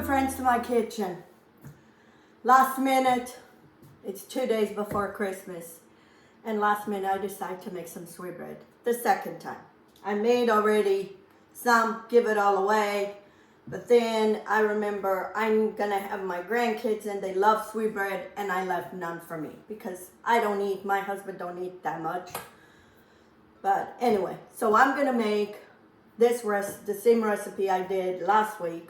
Welcome friends to my kitchen. Last minute, it's 2 days before Christmas, and last minute I decided to make some sweetbread. The second time. I made already some, give it all away, but then I remember I'm gonna have my grandkids and they love sweetbread, and I left none for me because I don't eat, my husband don't eat that much. But anyway, so I'm gonna make this the same recipe I did last week.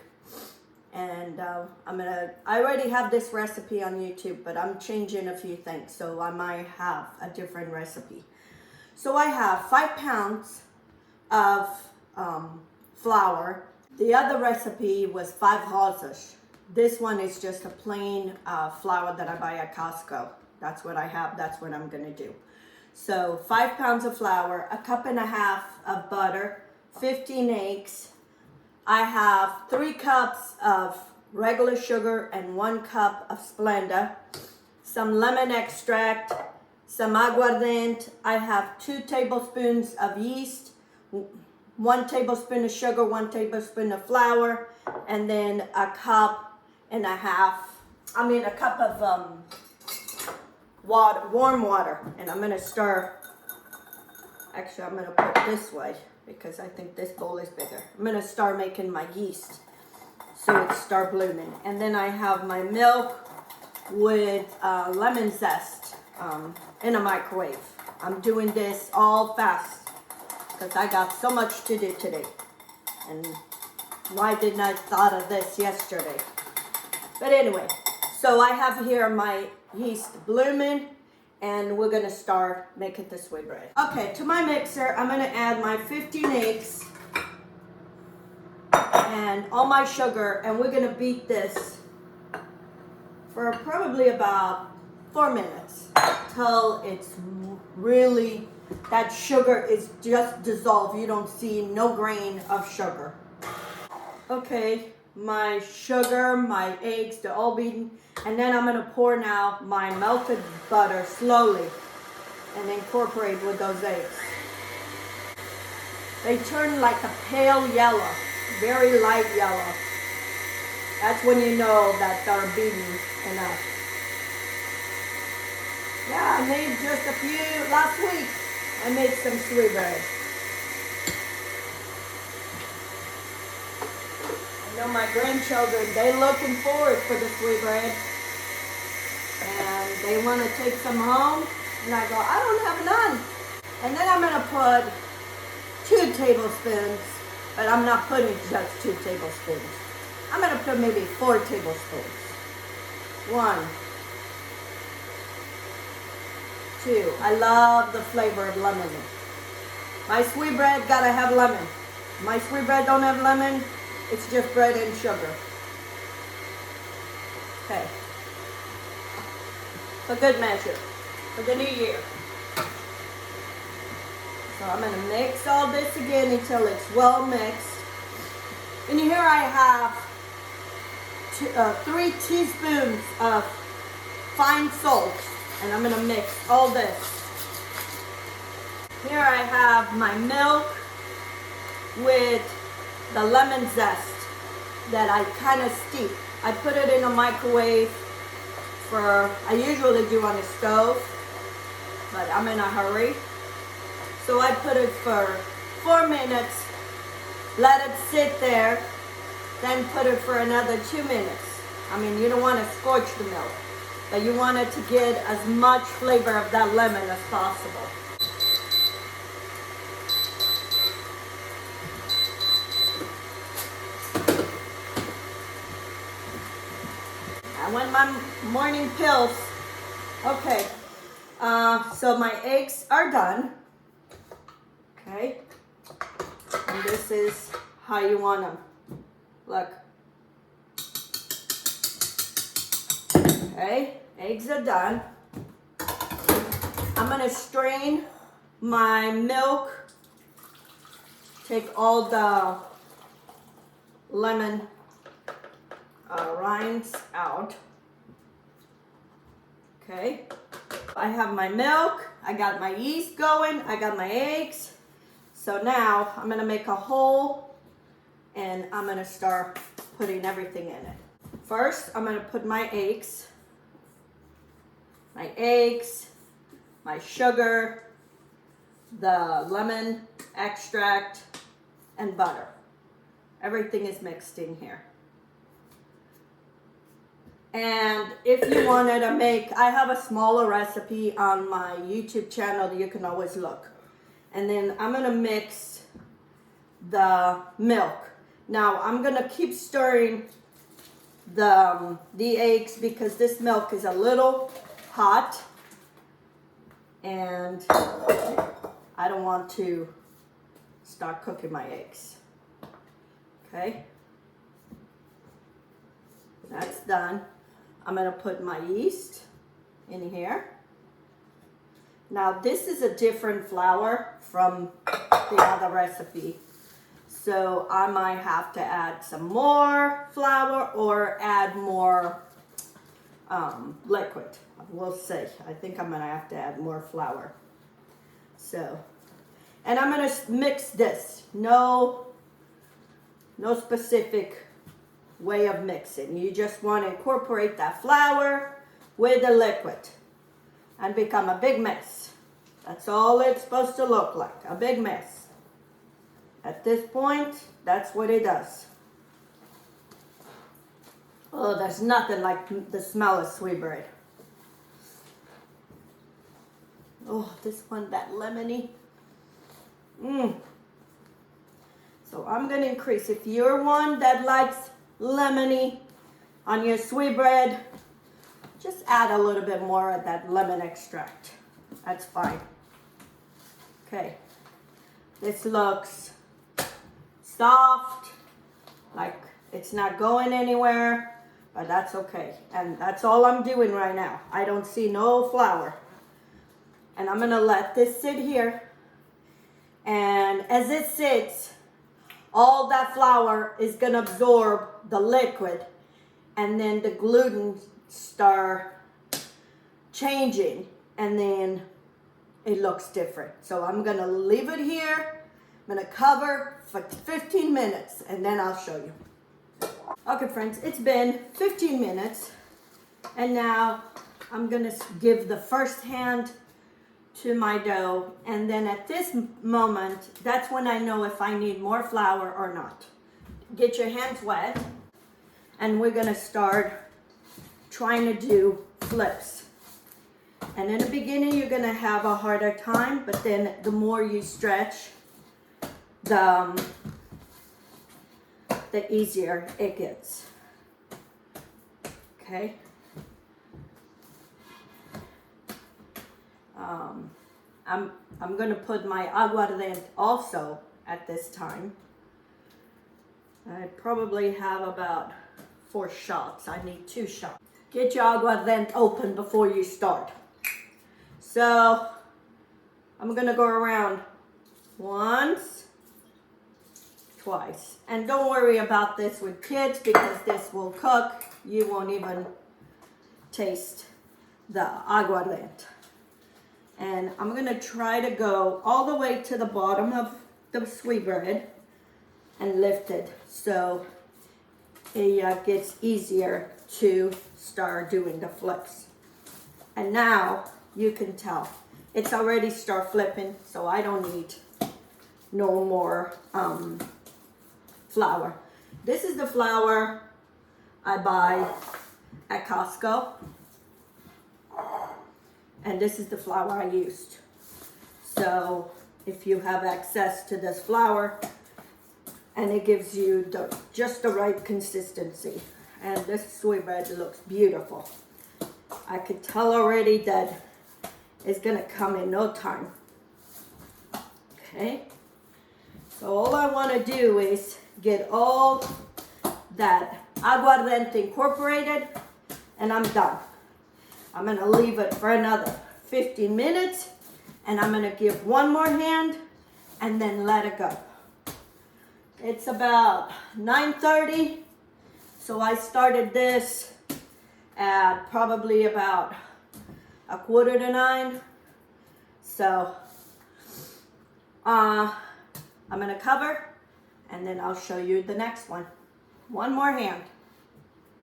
And I already have this recipe on YouTube, but I'm changing a few things, so I might have a different recipe. So I have 5 pounds of flour. The other recipe was 5 hozes. This one is just a plain flour that I buy at Costco. That's what I have, that's what I'm gonna do. So 5 pounds of flour, 1.5 cups of butter, 15 eggs. I have 3 cups of regular sugar and 1 cup of Splenda, some lemon extract, some aguardente. I have 2 tablespoons of yeast, 1 tablespoon of sugar, 1 tablespoon of flour, and then a cup of water, warm water. And I'm gonna stir. Actually, I'm gonna put it this way, because I think this bowl is bigger. I'm gonna start making my yeast so it start blooming. And then I have my milk with lemon zest in a microwave. I'm doing this all fast because I got so much to do today. And why didn't I thought of this yesterday? But anyway, so I have here my yeast blooming, and we're gonna start making the sweetbread. Okay, to my mixer, I'm gonna add my 15 eggs and all my sugar, and we're gonna beat this for probably about 4 minutes till it's really, that sugar is just dissolved. You don't see no grain of sugar. Okay, my sugar, my eggs, they're all beaten. And then I'm gonna pour now my melted butter slowly and incorporate with those eggs. They turn like a pale yellow, very light yellow. That's when you know that they're beaten enough. Yeah, I made just a few, last week, I made some sweetbread. I know my grandchildren, they're looking forward for the sweetbread. And they want to take some home, and I go, I don't have none. And then I'm going to put 2 tablespoons, but I'm not putting just 2 tablespoons. I'm going to put maybe 4 tablespoons. 1, 2. I love the flavor of lemon. My sweetbread gotta have lemon. My sweetbread don't have lemon, it's just bread and sugar. Okay. For good measure, for the new year. So I'm gonna mix all this again until it's well mixed. And here I have 3 teaspoons of fine salt, and I'm gonna mix all this. Here I have my milk with the lemon zest that I kind of steep. I put it in a microwave. I usually do on the stove, but I'm in a hurry. So I put it for 4 minutes, let it sit there, then put it for another 2 minutes. I mean, you don't want to scorch the milk, but you want it to get as much flavor of that lemon as possible. I want my morning pills. Okay, so my eggs are done. Okay, and this is how you want them. Look. Okay, eggs are done. I'm gonna strain my milk, take all the lemon rinds out. Okay, I have my milk, I got my yeast going, I got my eggs. So now I'm gonna make a hole, and I'm gonna start putting everything in it. First, I'm gonna put my eggs, my sugar, the lemon extract, and butter. Everything is mixed in here. And if you wanted to make, I have a smaller recipe on my YouTube channel, you can always look. And then I'm gonna mix the milk. Now I'm gonna keep stirring the eggs because this milk is a little hot and I don't want to start cooking my eggs. Okay, that's done. I'm gonna put my yeast in here. Now this is a different flour from the other recipe. So I might have to add some more flour or add more liquid. We'll see. I think I'm gonna have to add more flour. So, and I'm gonna mix this. No specific way of mixing. You just want to incorporate that flour with the liquid and become a big mess. That's all it's supposed to look like, a big mess. At this point, that's what it does. Oh, there's nothing like the smell of sweetbread. Oh, this one, that lemony. So I'm gonna increase. If you're one that likes lemony on your sweetbread, just add a little bit more of that lemon extract. That's fine. Okay, this looks soft, like it's not going anywhere, but that's okay. And that's all I'm doing right now. I don't see no flour. And I'm gonna let this sit here. And as it sits, all that flour is gonna absorb the liquid, and then the gluten start changing, and then it looks different. So I'm gonna leave it here. I'm gonna cover for 15 minutes, and then I'll show you. Okay, friends, it's been 15 minutes, and now I'm gonna give the first hand to my dough, and then at this moment, that's when I know if I need more flour or not. Get your hands wet, and we're gonna start trying to do flips. And in the beginning, you're gonna have a harder time, but then the more you stretch, the easier it gets. Okay. I'm gonna put my aguardente also at this time. I probably have about 4 shots. I need 2 shots. Get your aguardente open before you start. So I'm gonna go around once, twice. And don't worry about this with kids because this will cook. You won't even taste the aguardente. And I'm gonna try to go all the way to the bottom of the sweetbread and lift it so it gets easier to start doing the flips. And now you can tell it's already start flipping, so I don't need no more flour. This is the flour I buy at Costco. And this is the flour I used. So if you have access to this flour, and it gives you just the right consistency. And this sweetbread looks beautiful. I could tell already that it's gonna come in no time. Okay, so all I wanna do is get all that aguardente incorporated, and I'm done. I'm gonna leave it for another 15 minutes, and I'm gonna give one more hand and then let it go. It's about 9:30, so I started this at probably about 8:45. So I'm gonna cover, and then I'll show you the next one. One more hand.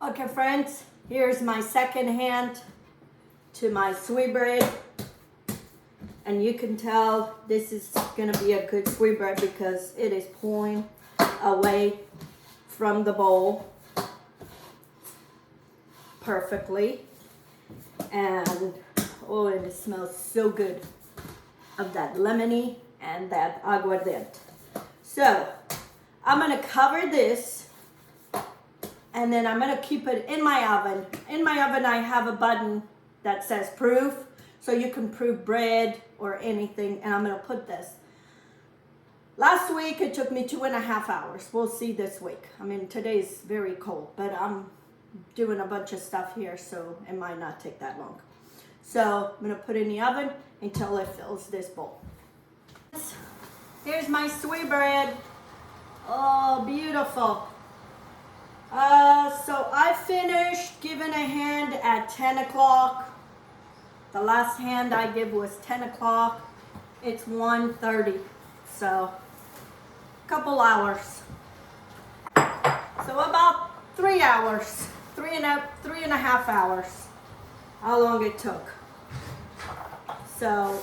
Okay, friends, here's my second hand to my sweetbread. And you can tell this is gonna be a good sweetbread because it is pulling away from the bowl perfectly. And oh, and it smells so good of that lemony and that aguardente. So I'm gonna cover this and then I'm gonna keep it in my oven. In my oven I have a button that says proof, so you can proof bread or anything, and I'm gonna put this. Last week it took me 2.5 hours. We'll see this week. I mean, today's very cold, but I'm doing a bunch of stuff here, so it might not take that long. So I'm gonna put it in the oven until it fills this bowl. Here's my sweetbread. Oh, beautiful. So I finished giving a hand at 10 o'clock. The last hand I gave was 10 o'clock. It's 1:30, so a couple hours. So about 3 hours, three and a half hours, how long it took. So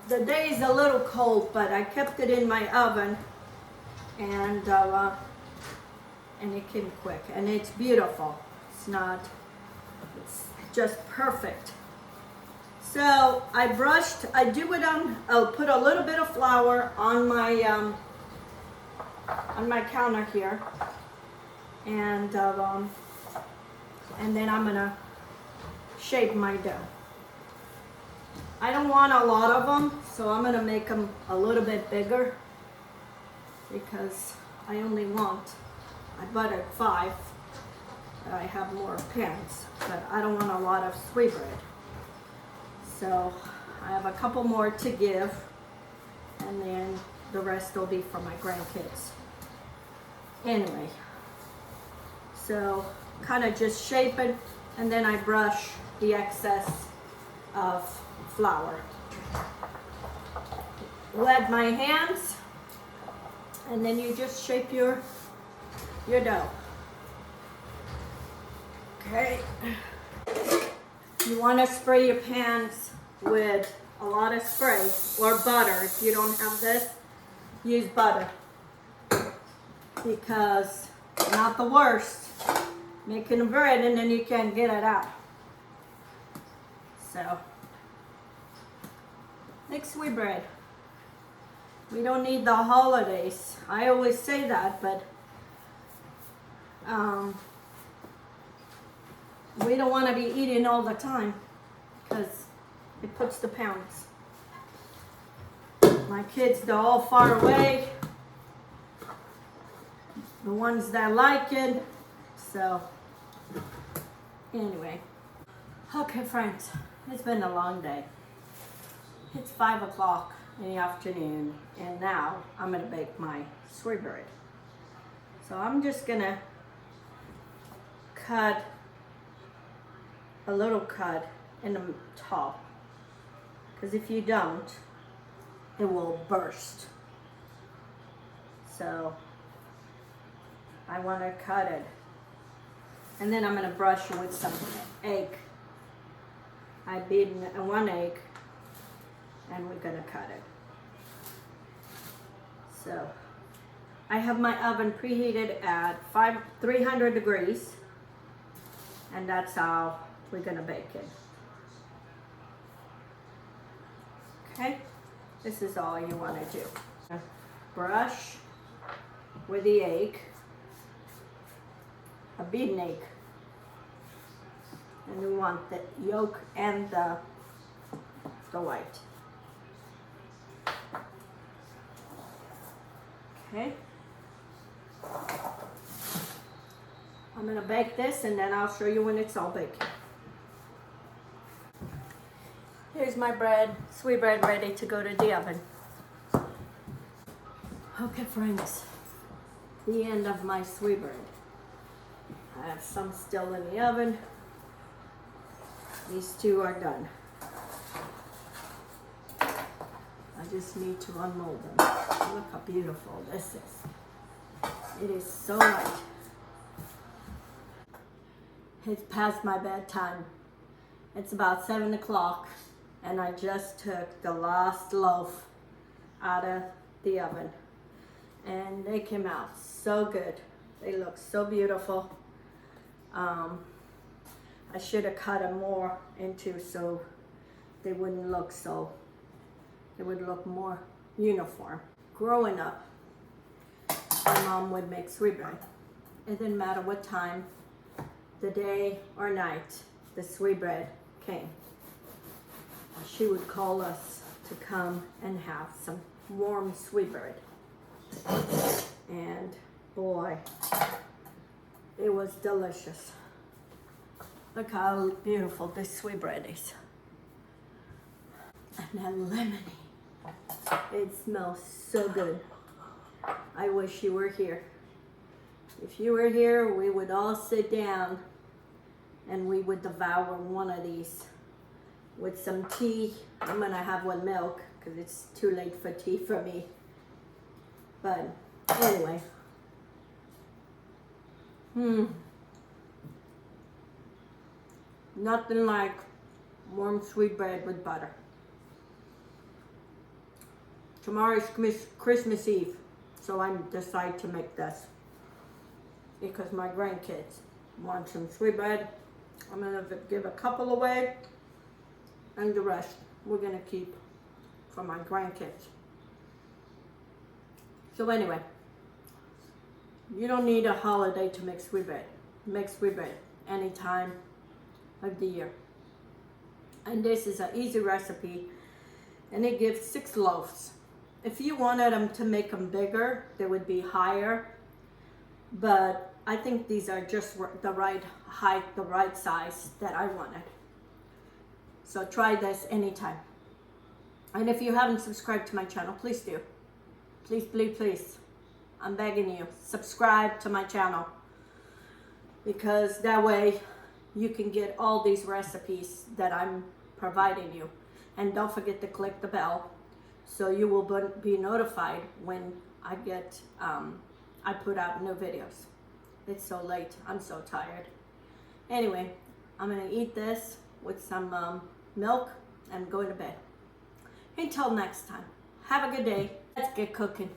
the day is a little cold, but I kept it in my oven, and it came quick, and it's beautiful. It's just perfect. So I I'll put a little bit of flour on my counter here, and then I'm gonna shape my dough. I don't want a lot of them, so I'm gonna make them a little bit bigger because I buttered 5. I have more pans, but I don't want a lot of sweetbread. So I have a couple more to give, and then the rest will be for my grandkids. Anyway, so kind of just shape it, and then I brush the excess of flour. Wet my hands, and then you just shape your dough. Okay. You want to spray your pans with a lot of spray or butter. If you don't have this, use butter, because it's not the worst making bread and then you can't get it out. So make sweetbread. We don't need the holidays. I always say that, but we don't want to be eating all the time because it puts the pounds. My kids, they're all far away. The ones that like it. So anyway. Okay, friends, it's been a long day. It's 5 o'clock in the afternoon, and now I'm gonna bake my sweetbread. So I'm just gonna cut a little cut in the top, because if you don't, it will burst. So I want to cut it, and then I'm going to brush it with some egg. I beaten 1 egg, and we're going to cut it. So I have my oven preheated at 300 degrees, and that's how we're gonna bake it. Okay, this is all you want to do. Brush with the egg, a beaten egg, and we want the yolk and the white. Okay. I'm gonna bake this, and then I'll show you when it's all baked. Here's my bread, sweetbread, ready to go to the oven. Okay, friends, the end of my sweetbread. I have some still in the oven. These 2 are done. I just need to unmold them. Look how beautiful this is. It is so light. It's past my bedtime. It's about 7 o'clock and I just took the last loaf out of the oven and they came out so good. They look so beautiful. I should have cut them more into so they wouldn't look so, they would look more uniform. Growing up, my mom would make sweetbread. It didn't matter what time, the day or night, the sweetbread came. She would call us to come and have some warm sweetbread. And boy, it was delicious. Look how beautiful this sweetbread is. And then lemony. It smells so good. I wish you were here. If you were here, we would all sit down and we would devour one of these with some tea. I'm gonna have one milk because it's too late for tea for me. But anyway. Nothing like warm sweetbread with butter. Tomorrow is Christmas Eve, so I decide to make this because my grandkids want some sweetbread. I'm gonna give a couple away and the rest we're gonna keep for my grandkids. So anyway, you don't need a holiday to make sweetbread. Make sweetbread any time of the year. And this is an easy recipe and it gives 6 loaves. If you wanted them to make them bigger, they would be higher. But I think these are just the right height, the right size that I wanted. So try this anytime. And if you haven't subscribed to my channel, please do. Please, please, please. I'm begging you, subscribe to my channel. Because that way you can get all these recipes that I'm providing you. And don't forget to click the bell so you will be notified when I put out new videos. It's so late, I'm so tired. Anyway, I'm gonna eat this with some milk and go to bed. Until next time, have a good day. Let's get cooking.